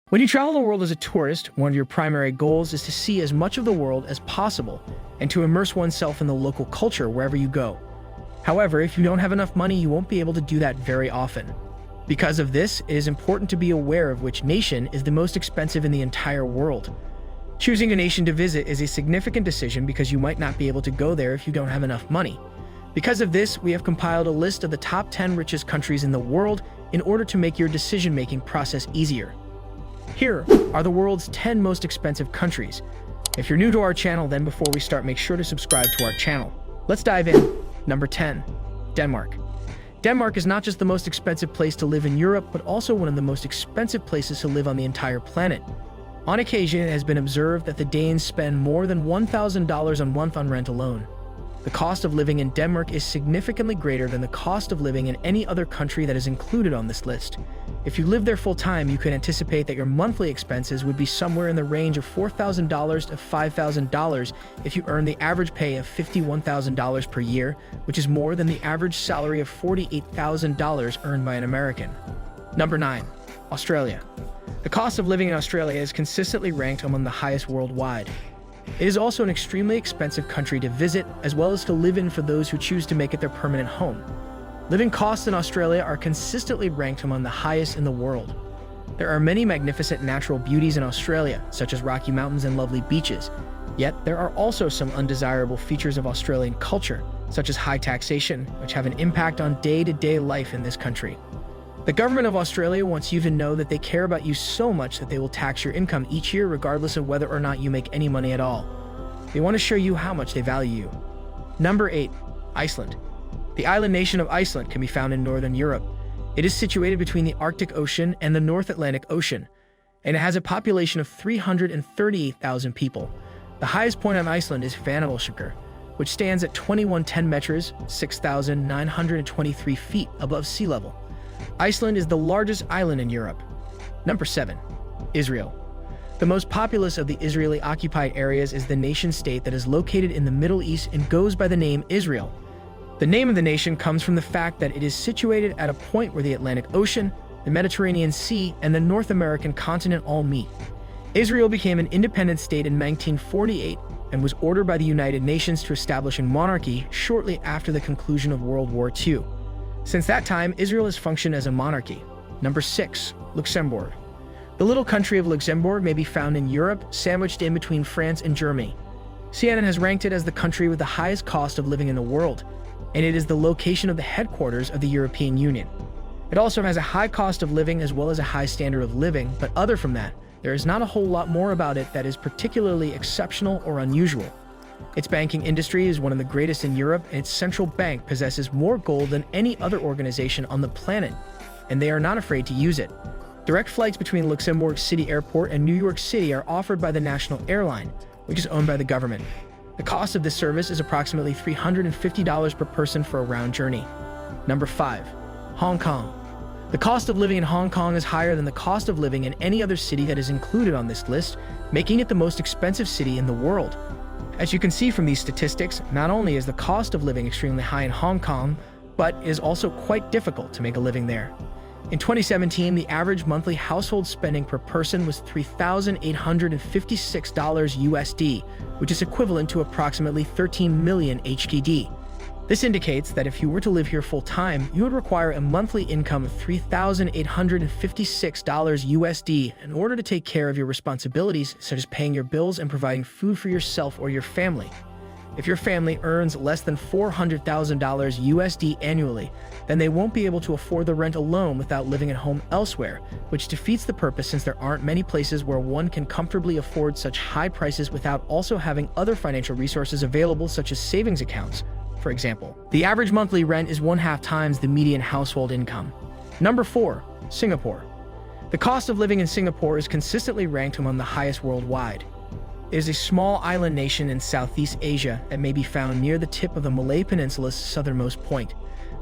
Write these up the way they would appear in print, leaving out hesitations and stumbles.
When you travel the world as a tourist, one of your primary goals is to see as much of the world as possible and to immerse oneself in the local culture wherever you go. However, if you don't have enough money, you won't be able to do that very often. Because of this, it is important to be aware of which nation is the most expensive in the entire world. Choosing a nation to visit is a significant decision because you might not be able to go there if you don't have enough money. Because of this, we have compiled a list of the top 10 richest countries in the world in order to make your decision-making process easier. Here are the world's 10 most expensive countries. If you're new to our channel, then before we start, make sure to subscribe to our channel. Let's dive in. Number 10. Denmark. Denmark is not just the most expensive place to live in Europe, but also one of the most expensive places to live on the entire planet. On occasion, it has been observed that the Danes spend more than $1,000 a month on rent alone. The cost of living in Denmark is significantly greater than the cost of living in any other country that is included on this list. If you live there full-time, you can anticipate that your monthly expenses would be somewhere in the range of $4,000 to $5,000 if you earn the average pay of $51,000 per year, which is more than the average salary of $48,000 earned by an American. Number 9. Australia. The cost of living in Australia is consistently ranked among the highest worldwide. It is also an extremely expensive country to visit, as well as to live in for those who choose to make it their permanent home. Living costs in Australia are consistently ranked among the highest in the world. There are many magnificent natural beauties in Australia, such as Rocky Mountains and lovely beaches. Yet, there are also some undesirable features of Australian culture, such as high taxation, which have an impact on day-to-day life in this country. The government of Australia wants you to know that they care about you so much that they will tax your income each year regardless of whether or not you make any money at all. They want to show you how much they value you. Number 8. Iceland. The island nation of Iceland can be found in northern Europe. It is situated between the Arctic Ocean and the North Atlantic Ocean, and it has a population of 338,000 people. The highest point on Iceland is Fannavallsjökull, which stands at 2110 meters, 6,923 feet above sea level. Iceland is the largest island in Europe. Number 7. Israel. The most populous of the Israeli-occupied areas is the nation-state that is located in the Middle East and goes by the name Israel. The name of the nation comes from the fact that it is situated at a point where the Atlantic Ocean, the Mediterranean Sea, and the North American continent all meet. Israel became an independent state in 1948 and was ordered by the United Nations to establish a monarchy shortly after the conclusion of World War II. Since that time, Israel has functioned as a monarchy. Number 6. Luxembourg. The little country of Luxembourg may be found in Europe, sandwiched in between France and Germany. CNN has ranked it as the country with the highest cost of living in the world, and it is the location of the headquarters of the European Union. It also has a high cost of living as well as a high standard of living, but other from that, there is not a whole lot more about it that is particularly exceptional or unusual. Its banking industry is one of the greatest in Europe, and its central bank possesses more gold than any other organization on the planet, and they are not afraid to use it. Direct flights between Luxembourg City Airport and New York City are offered by the national airline, which is owned by the government. The cost of this service is approximately $350 per person for a round journey. Number 5. Hong Kong. The cost of living in Hong Kong is higher than the cost of living in any other city that is included on this list, making it the most expensive city in the world. As you can see from these statistics, not only is the cost of living extremely high in Hong Kong, but it is also quite difficult to make a living there. In 2017, the average monthly household spending per person was $3,856 USD, which is equivalent to approximately 13 million HKD. This indicates that if you were to live here full-time, you would require a monthly income of $3,856 USD in order to take care of your responsibilities, such as paying your bills and providing food for yourself or your family. If your family earns less than $400,000 USD annually, then they won't be able to afford the rent alone without living at home elsewhere, which defeats the purpose since there aren't many places where one can comfortably afford such high prices without also having other financial resources available, such as savings accounts. For example, the average monthly rent is 1/2 times the median household income. Number 4. Singapore. The cost of living in Singapore is consistently ranked among the highest worldwide. It is a small island nation in Southeast Asia that may be found near the tip of the Malay Peninsula's southernmost point.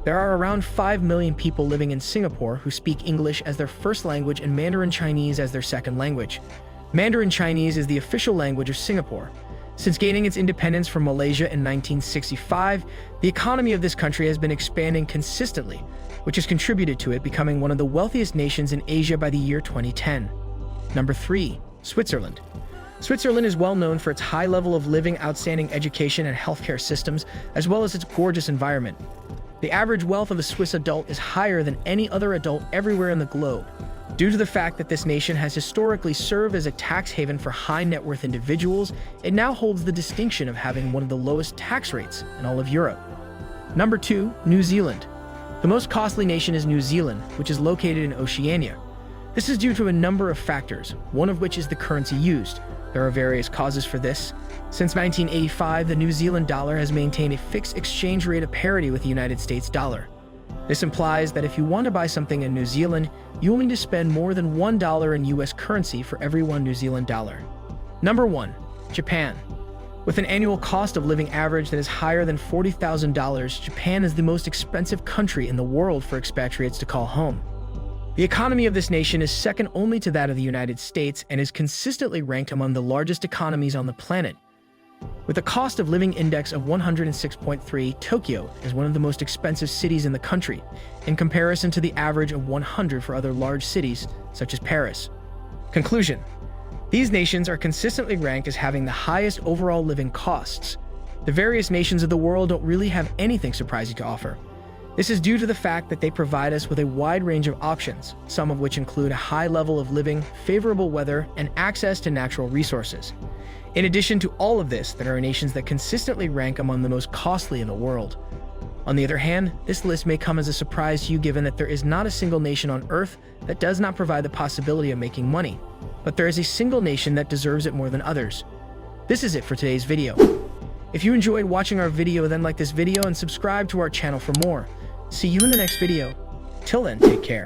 There are around 5 million people living in Singapore who speak English as their first language and Mandarin Chinese as their second language. Mandarin Chinese is the official language of Singapore. Since gaining its independence from Malaysia in 1965, the economy of this country has been expanding consistently, which has contributed to it becoming one of the wealthiest nations in Asia by the year 2010. Number 3. Switzerland. Switzerland is well known for its high level of living, outstanding education and healthcare systems, as well as its gorgeous environment. The average wealth of a Swiss adult is higher than any other adult everywhere in the globe, due to the fact that this nation has historically served as a tax haven for high net worth individuals. It now holds the distinction of having one of the lowest tax rates in all of Europe. Number 2. New Zealand. The most costly nation is New Zealand, which is located in Oceania. This is due to a number of factors, one of which is the currency used. There are various causes for this. Since 1985, the New Zealand dollar has maintained a fixed exchange rate of parity with the United States dollar. This implies that if you want to buy something in New Zealand, you will need to spend more than $1 in US currency for every one New Zealand dollar. Number 1. Japan. With an annual cost of living average that is higher than $40,000, Japan is the most expensive country in the world for expatriates to call home. The economy of this nation is second only to that of the United States and is consistently ranked among the largest economies on the planet. With a cost of living index of 106.3, Tokyo is one of the most expensive cities in the country, in comparison to the average of 100 for other large cities, such as Paris. Conclusion: these nations are consistently ranked as having the highest overall living costs. The various nations of the world don't really have anything surprising to offer. This is due to the fact that they provide us with a wide range of options, some of which include a high level of living, favorable weather, and access to natural resources. In addition to all of this, there are nations that consistently rank among the most costly in the world. On the other hand, this list may come as a surprise to you given that there is not a single nation on Earth that does not provide the possibility of making money, but there is a single nation that deserves it more than others. This is it for today's video. If you enjoyed watching our video, then like this video and subscribe to our channel for more. See you in the next video. Till then, take care.